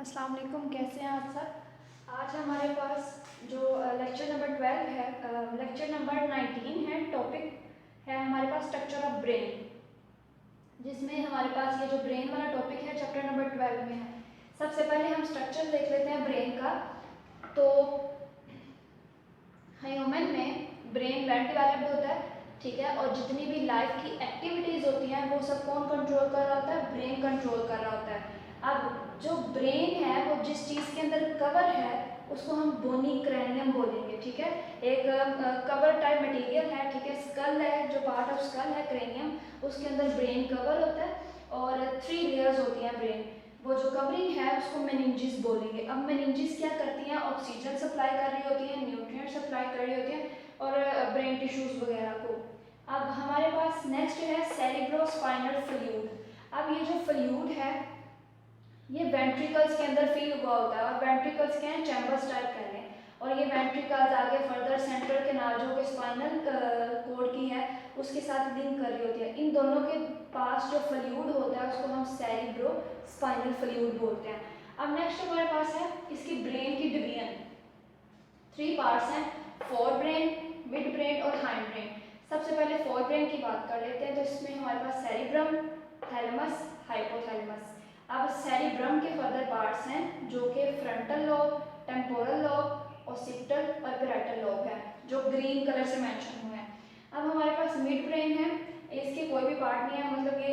अस्सलाम वालेकुम, कैसे हैं आप सब। आज हमारे पास जो लेक्चर नंबर 12 है, लेक्चर नंबर 19 है। टॉपिक है हमारे पास स्ट्रक्चर ऑफ ब्रेन, जिसमें हमारे पास ये जो ब्रेन वाला टॉपिक है चैप्टर नंबर 12 में है। सबसे पहले हम स्ट्रक्चर देख लेते हैं ब्रेन का। तो ह्यूमन में ब्रेन वेल डेवलप्ड होता है, ठीक है, और जितनी भी लाइफ की एक्टिविटीज़ होती हैं वो सब कौन कंट्रोल कर रहा होता है? ब्रेन कंट्रोल कर रहा होता है। अब जो ब्रेन है वो जिस चीज़ के अंदर कवर है उसको हम बोनी क्रैनियम बोलेंगे, ठीक है। एक कवर टाइप मटेरियल है, ठीक है। स्कल है, जो पार्ट ऑफ स्कल है क्रेनियम, उसके अंदर ब्रेन कवर होता है और 3 लेयर्स होती हैं ब्रेन। वो जो कवरिंग है उसको मेनिंजेस बोलेंगे। अब मेनिंजेस क्या करती हैं? ऑक्सीजन सप्लाई कर रही होती हैं, न्यूट्रिएंट सप्लाई कर रही होती हैं और ब्रेन टिश्यूज वगैरह को। अब हमारे पास नेक्स्ट है सेरिब्रोस्पाइनल फ्लूइड। अब ये जो फ्लूइड है ये वेंट्रिकल्स के अंदर फील हुआ होता है, और वेंट्रिकल्स क्या हैं? चैम्बर्स टाइप कह लें। और ये वेंट्रिकल्स आगे फर्दर सेंट्रल कैनाल जो कि स्पाइनल कोड की है उसके साथ लिंक कर रही होती है। इन दोनों के पास जो फ्लूइड होता है उसको हम सेरिब्रोस्पाइनल फ्लूइड बोलते हैं। अब नेक्स्ट हमारे पास है इसकी ब्रेन की डिवीजन। 3 पार्ट्स हैं, फोर ब्रेन, मिड ब्रेन और हाइंड ब्रेन। सबसे पहले फोर ब्रेन की बात कर लेते हैं। तो इसमें हमारे पास सेरिब्रम, थैलेमस, हाइपोथैलेमस। अब सेरिब्रम के फर्दर पार्ट्स हैं जो कि frontal lobe, temporal lobe, occipital और पैराइटल लोब है, जो ग्रीन कलर से मेंशन हुए हैं। अब हमारे पास मिड ब्रेन है, इसके कोई भी पार्ट नहीं है, मतलब ये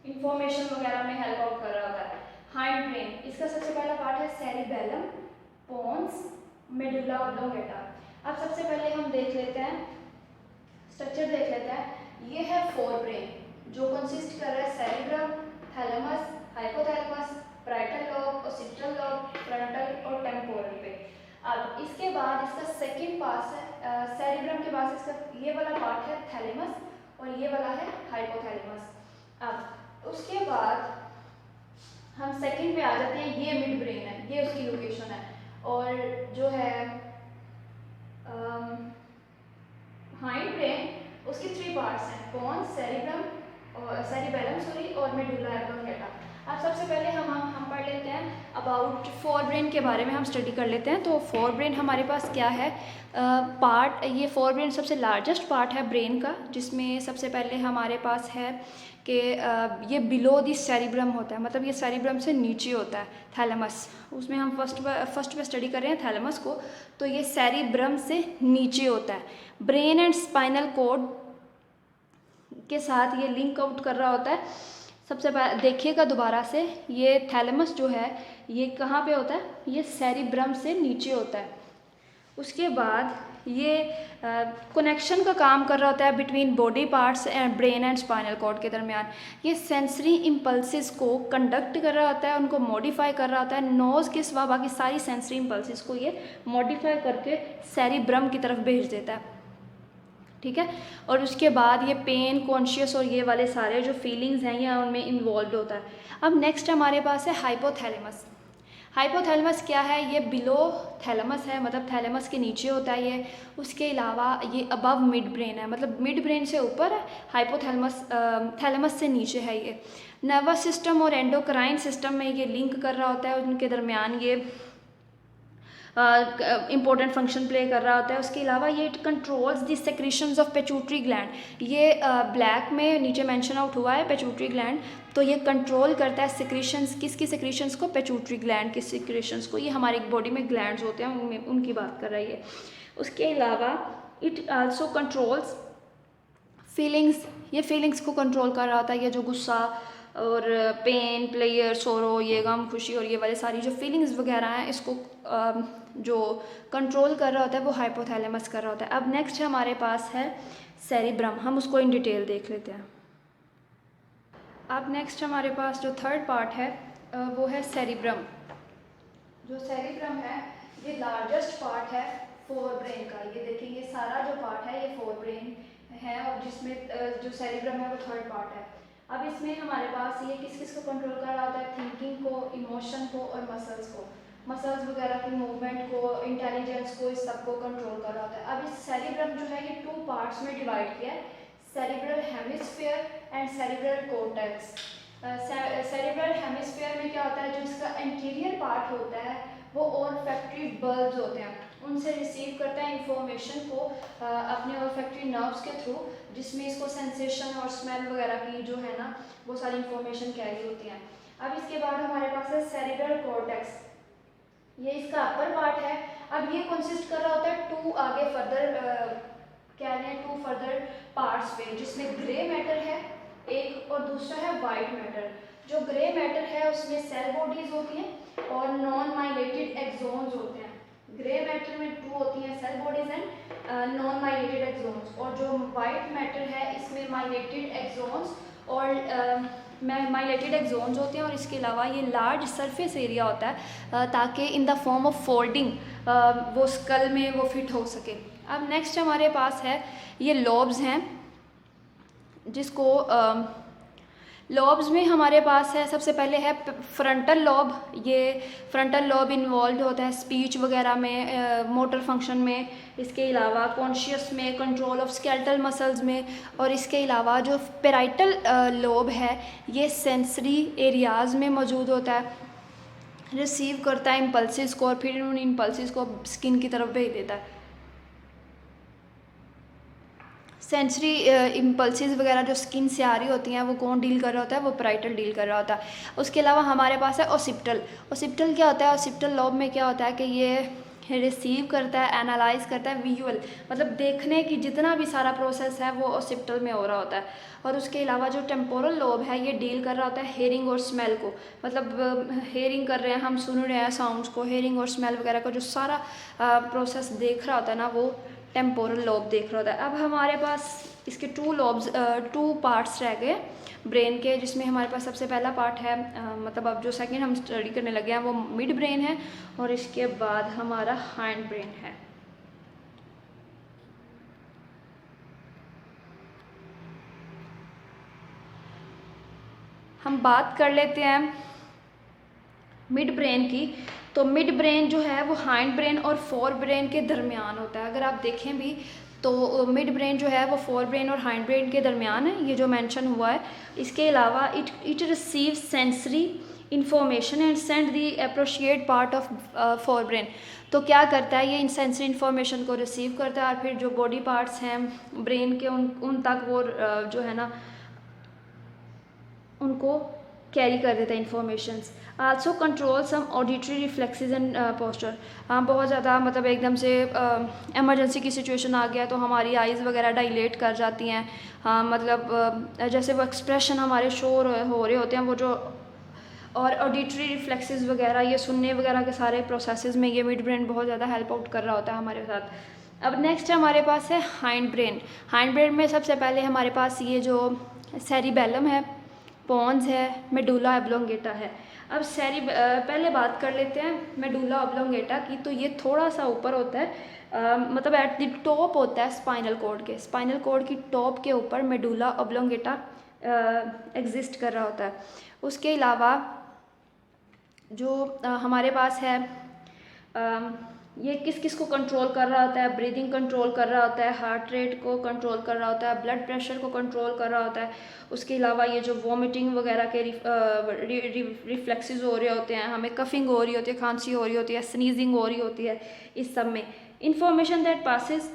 इंफॉर्मेशन वगैरह में हेल्प आउट कर रहा होता है। हाइंड ब्रेन, इसका सबसे पहला पार्ट है सेरिबेलम, पोन्स, मेडुला ऑब्लोंगेटा। अब सबसे पहले हम देख लेते हैं स्ट्रक्चर, देख लेते हैं। ये है फोर ब्रेन जो कंसिस्ट कर रहा है cerebrum, thalamus, hypothalamus, parietal lobe, occipital lobe, frontal और टेम्पोरल पे। अब इसके बाद इसका सेकंड पार्ट है सेरिब्रम के पास इसका ये वाला पार्ट है थैलेमस और ये वाला है हाइपोथैलेमस। अब उसके बाद हम सेकंड पे आ जाते हैं। ये मिड ब्रेन है, ये उसकी लोकेशन है। और जो है हाइंड ब्रेन, उसकी 3 पार्ट्स हैं, पोन्स, सेरिब्रम और सेरिबेलम सॉरी और मेडुला ऑब्लोंगेटा। अब सबसे पहले हम पढ़ लेते हैं अबाउट फोर ब्रेन के बारे में, हम स्टडी कर लेते हैं। तो फोर ब्रेन हमारे पास क्या है? पार्ट, ये फोर ब्रेन सबसे लार्जेस्ट पार्ट है ब्रेन का, जिसमें सबसे पहले हमारे पास है कि ये बिलो द सेरिब्रम होता है, मतलब ये सेरिब्रम से नीचे होता है, थैलेमस। उसमें हम फर्स्ट में स्टडी कर रहे हैं थैलेमस को। तो ये सेरिब्रम से नीचे होता है। ब्रेन एंड स्पाइनल कोड के साथ ये लिंक आउट कर रहा होता है। सबसे पहले देखिएगा दोबारा से, ये थैलेमस जो है ये कहाँ पे होता है? ये सेरिब्रम से नीचे होता है। उसके बाद ये कनेक्शन का काम कर रहा होता है between body parts and brain and spinal cord के दरमियान। ये सेंसरी इम्पल्सिस को कंडक्ट कर रहा होता है, उनको मॉडिफाई कर रहा होता है। नोज़ के सिवा बाकी सारी सेंसरी इम्पल्सिस को ये मॉडिफाई करके सेरिब्रम की तरफ भेज देता है, ठीक है। और उसके बाद ये पेन, कॉन्शियस और ये वाले सारे जो फीलिंग्स हैं ये उनमें इन्वॉल्व होता है। अब नेक्स्ट हमारे पास है हाइपोथैलेमस। हाइपोथैलेमस क्या है? ये बिलो थैलेमस है, मतलब थैलेमस के नीचे होता है ये। उसके अलावा ये अबव मिड ब्रेन है, मतलब मिड ब्रेन से ऊपर है, हाइपोथैलेमस थैलेमस से नीचे है ये। नर्वस सिस्टम और एंडोक्राइन सिस्टम में ये लिंक कर रहा होता है, उनके दरमियान ये इम्पोर्टेंट फंक्शन प्ले कर रहा होता है। उसके अलावा ये it controls the secretions of pituitary gland. ये ब्लैक में नीचे मेंशन आउट हुआ है पेट्यूटरी ग्लैंड। तो ये कंट्रोल करता है सेक्रेशंस, किसकी सेक्रेशंस को? पेट्यूटरी ग्लैंड की सेक्रेशंस को। ये हमारी बॉडी में ग्लैंड्स होते हैं उनमें, उनकी बात कर रही है। उसके अलावा इट आल्सो कंट्रोल्स फीलिंग्स। ये फीलिंग्स को कंट्रोल कर रहा होता है, ये जो गुस्सा और पेन, प्लेयर, सोरो, ये गम, खुशी और ये वाले सारी जो फीलिंग्स वगैरह हैं इसको जो कंट्रोल कर रहा होता है वो हाइपोथैलेमस कर रहा होता है। अब नेक्स्ट हमारे पास है सेरिब्रम, हम उसको इन डिटेल देख लेते हैं। अब नेक्स्ट हमारे पास जो थर्ड पार्ट है वो है सेरिब्रम। जो सेरिब्रम है ये लार्जेस्ट पार्ट है फोर ब्रेन का। ये देखेंगे सारा जो पार्ट है ये फोर ब्रेन है, और जिसमें जो सेरिब्रम है वो थर्ड पार्ट है। अब इसमें हमारे पास ये किस किस को कंट्रोल कर रहा होता है? थिंकिंग को, इमोशन को और मसल्स को, मसल्स वगैरह की मूवमेंट को, इंटेलिजेंस को, इस सब को कंट्रोल कर रहा होता है। अब इस सेरिब्रम जो है ये 2 पार्ट्स में डिवाइड किया है, cerebral hemisphere and cerebral cortex. Cerebral hemisphere में क्या होता है, जो इसका एंटीरियर पार्ट होता है वो ऑल्फैक्टरी बल्ब्स होते हैं, उनसे रिसीव करता है इंफॉर्मेशन को अपने ऑल्फैक्टरी नर्व्स के थ्रू, जिसमें इसको सेंसेशन और स्मेल वगैरह की जो है ना वो सारी इंफॉर्मेशन कैरी होती हैं। अब इसके बाद हमारे पास है सेरेब्रल कॉर्टेक्स, ये इसका अपर पार्ट है। अब ये कंसिस्ट कर रहा होता है टू आगे फर्दर क्या है, टू फर्दर पार्ट्स पे, जिसमें ग्रे मैटर है एक और दूसरा है वाइट मैटर। जो ग्रे मैटर है उसमें सेल बॉडीज होती हैं और नॉन माइलेटेड एक्सोन्स होते हैं। ग्रे मैटर में टू होती हैं cell bodies and non myelinated axons, और जो वाइट मैटर है इसमें माइलेटेड एक्सोन्स और माइलेटेड एक्सोन्स होते हैं, और इसके अलावा ये लार्ज सरफेस एरिया होता है ताकि in the form of folding वो स्कल में वो फिट हो सके। अब नेक्स्ट हमारे पास है ये लॉब्स हैं, जिसको लॉब्स में हमारे पास है सबसे पहले है फ्रंटल लॉब। ये फ्रंटल लॉब इन्वॉल्व होता है स्पीच वगैरह में, मोटर फंक्शन में, इसके अलावा कॉन्शियस में, कंट्रोल ऑफ स्केलेटल मसल्स में, और इसके अलावा जो पेराइटल लॉब है ये सेंसरी एरियाज़ में मौजूद होता है, रिसीव करता है इम्पल्सिस को और फिर उन इम्पल्सिस को स्किन की तरफ भेज देता है। सेंसरी इम्पल्सिस वगैरह जो स्किन से आ रही होती हैं वो कौन डील कर रहा होता है, वो पेराइटल डील कर रहा होता है। उसके अलावा हमारे पास है ओसिप्टल। ओसिप्टल क्या होता है, ओसिप्टल लॉब में क्या होता है कि ये रिसीव करता है, एनालाइज करता है विजुअल, मतलब देखने की जितना भी सारा प्रोसेस है वो ओसिप्टल में हो रहा होता है। और उसके अलावा जो टेम्पोरल लोब है ये डील कर रहा होता है हेयरिंग और स्मेल को, मतलब हेयरिंग कर रहे हैं, हम सुन रहे हैं साउंड्स को, हेयरिंग और स्मेल वगैरह का जो सारा प्रोसेस देख रहा होता है ना वो टेम्पोरल लोब देख रहा होता है। अब हमारे पास इसके टू पार्ट्स रह गए ब्रेन के, जिसमें हमारे पास सबसे पहला पार्ट है मतलब अब जो सेकंड हम स्टडी करने लगे हैं वो मिड ब्रेन है, और इसके बाद हमारा हाइंड ब्रेन है। हम बात कर लेते हैं मिड ब्रेन की। तो मिड ब्रेन जो है वो हाइंड ब्रेन और फोर ब्रेन के दरमियान होता है। अगर आप देखें भी तो मिड ब्रेन जो है वो फोर ब्रेन और हाइंड ब्रेन के दरमियान है, ये जो मेंशन हुआ है। इसके अलावा it receive sensory information and send the appropriate part of for brain. तो क्या करता है, ये इन सेंसरी इन्फॉर्मेशन को रिसीव करता है और फिर जो बॉडी पार्ट्स हैं ब्रेन के उन तक वो जो है ना उनको कैरी कर देता है informations. Also control some auditory reflexes and posture. बहुत ज़्यादा मतलब एकदम से एमरजेंसी की सिचुएशन आ गया तो हमारी आइज़ वगैरह डायलेट कर जाती हैं, मतलब जैसे वो एक्सप्रेशन हमारे शो हो रहे होते हैं वो जो, और ऑडिटरी रिफ्लेक्सेस वगैरह ये सुनने वगैरह के सारे प्रोसेसेस में ये मिड ब्रेन बहुत ज़्यादा हेल्प आउट कर रहा होता है हमारे साथ। अब नेक्स्ट हमारे पास है हाइंड ब्रेन। हाइंड ब्रेन में सबसे पहले हमारे पास ये जो सेरिबेलम है, पॉन्स है, मेडुला ऑब्लोंगेटा है। अब पहले बात कर लेते हैं मेडुला ऑब्लोंगेटा की। तो ये थोड़ा सा ऊपर होता है, मतलब एट द टॉप होता है स्पाइनल कॉर्ड के। स्पाइनल कॉर्ड की टॉप के ऊपर मेडुला ऑब्लोंगेटा एग्जिस्ट कर रहा होता है। उसके अलावा जो हमारे पास है ये किस किस को कंट्रोल कर रहा होता है, ब्रीदिंग कंट्रोल कर रहा होता है, हार्ट रेट को कंट्रोल कर रहा होता है, ब्लड प्रेशर को कंट्रोल कर रहा होता है। उसके अलावा ये जो वॉमिटिंग वगैरह के रिफ्लेक्सेस हो रहे होते हैं, हमें कफिंग हो रही होती है, खांसी हो रही होती है, स्नीजिंग हो रही होती है, इस सब में इंफॉर्मेशन दैट पासिस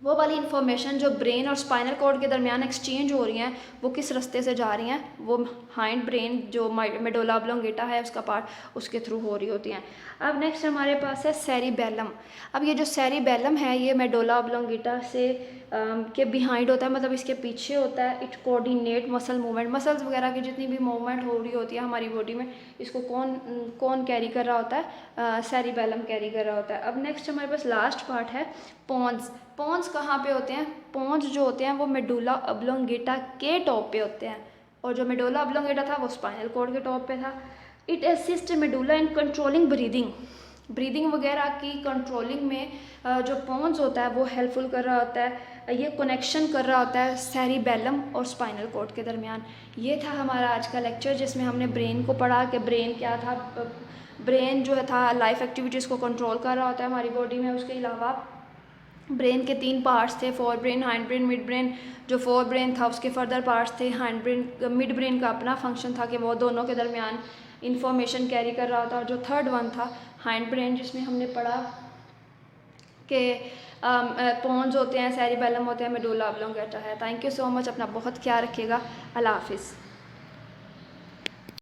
वो वाली इन्फॉर्मेशन जो ब्रेन और स्पाइनल कॉर्ड के दरमियान एक्सचेंज हो रही हैं वो किस रास्ते से जा रही हैं, वो हाइंड ब्रेन जो मेडुला ऑब्लोंगेटा है उसका पार्ट उसके थ्रू हो रही होती हैं। अब नेक्स्ट हमारे पास है सेरिबेलम। अब ये जो सेरिबेलम है ये मेडुला ऑब्लोंगेटा से के बिहाइंड होता है, मतलब इसके पीछे होता है। It coordinate muscle movement, muscles वगैरह की जितनी भी मूवमेंट हो रही होती है हमारी बॉडी में, इसको कौन कैरी कर रहा होता है, सेरिबेलम कैरी कर रहा होता है। अब नेक्स्ट हमारे पास लास्ट पार्ट है पॉन्स। पॉन्स कहाँ पे होते हैं, पॉन्स जो होते हैं वो मेडुला ऑब्लोंगेटा के टॉप पे होते हैं, और जो मेडुला ऑब्लोंगेटा था वो स्पाइनल कॉर्ड के टॉप पे था। It assist medulla in controlling breathing वगैरह की कंट्रोलिंग में जो पॉन्स होता है वो हेल्पफुल कर रहा होता है, ये कनेक्शन कर रहा होता है सेरिबेलम और स्पाइनल कॉर्ड के दरमियान। ये था हमारा आज का लेक्चर जिसमें हमने ब्रेन को पढ़ा कि ब्रेन क्या था। ब्रेन जो था लाइफ एक्टिविटीज़ को कंट्रोल कर रहा होता है हमारी बॉडी में। उसके अलावा ब्रेन के 3 पार्ट्स थे, fore brain, hind brain, mid brain. जो फोर ब्रेन था उसके फर्दर पार्ट्स थे। हाइंड ब्रेन, मिड ब्रेन का अपना फंक्शन था कि वो दोनों के दरमियान इंफॉर्मेशन कैरी कर रहा था। और जो थर्ड वन था हाइंड ब्रेन, जिसमें हमने पढ़ा कि पोन्स होते हैं, सेरिबेलम होते हैं, मेडुला ऑब्लोंगेटा है। थैंक यू सो मच, अपना बहुत ख्याल रखिएगा। अल्लाह हाफिज़।